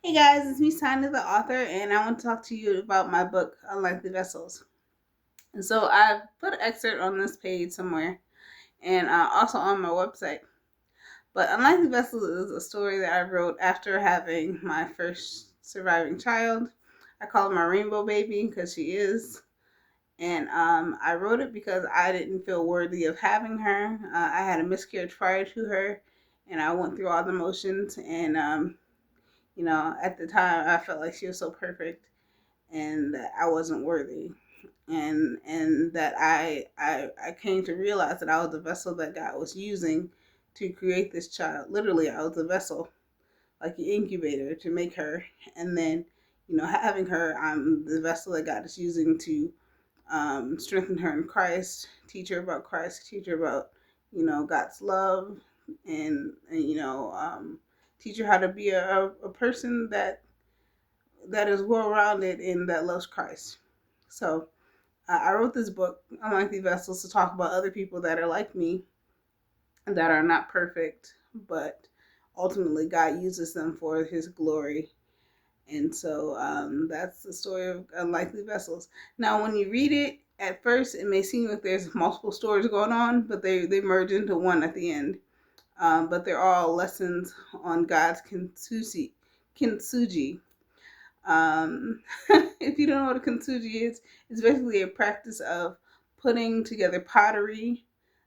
Hey guys, it's me, Sonya, the author, and I want to talk to you about my book, Unlikely Vessels. And so I've put an excerpt on this page somewhere and also on my website. But Unlikely Vessels is a story that I wrote after having my first surviving child. I call her my rainbow baby because she is. And I wrote it because I didn't feel worthy of having her. I had a miscarriage prior to her, and I went through all the motions. And, at the time, I felt like she was so perfect and that I wasn't worthy, and that I came to realize that I was the vessel that God was using to create this child. Literally, I was the vessel, like an incubator, to make her, and then having her, I'm the vessel that God is using to strengthen her in Christ, teach her about Christ, teach her about God's love, and teach her how to be a person that is well rounded and that loves Christ. So I wrote this book, Unlikely Vessels, to talk about other people that are like me, that are not perfect, but ultimately God uses them for His glory. And so that's the story of Unlikely Vessels. Now, when you read it, at first it may seem like there's multiple stories going on, but they merge into one at the end. But they're all lessons on God's kintsugi. If you don't know what a kintsugi is, it's basically a practice of putting together pottery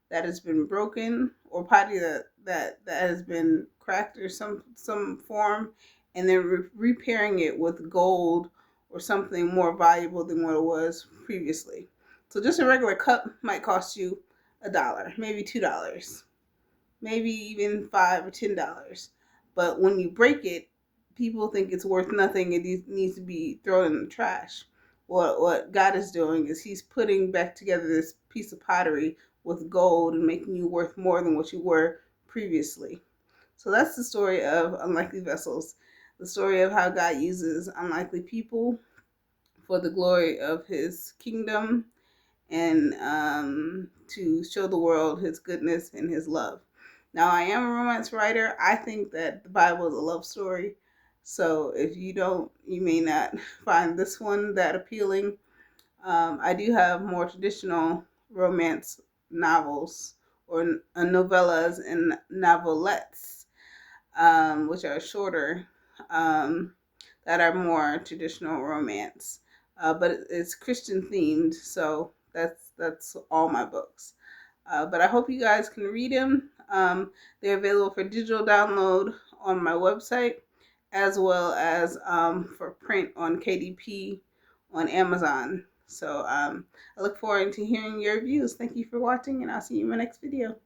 that has been broken, or pottery that has been cracked or some form, and then repairing it with gold or something more valuable than what it was previously. So just a regular cup might cost you $1, maybe $2, maybe even $5 or $10. But when you break it, people think it's worth nothing. It needs to be thrown in the trash. What God is doing is He's putting back together this piece of pottery with gold and making you worth more than what you were previously. So that's the story of Unlikely Vessels, the story of how God uses unlikely people for the glory of His kingdom, and to show the world His goodness and His love. Now, I am a romance writer. I think that the Bible is a love story. So if you don't, you may not find this one that appealing. I do have more traditional romance novels, or novellas and novelettes, which are shorter, um, that are more traditional romance. But it's Christian themed, so that's all my books. But I hope you guys can read them. They're available for digital download on my website, as well as for print on KDP on Amazon. So I look forward to hearing your reviews. Thank you for watching, and I'll see you in my next video.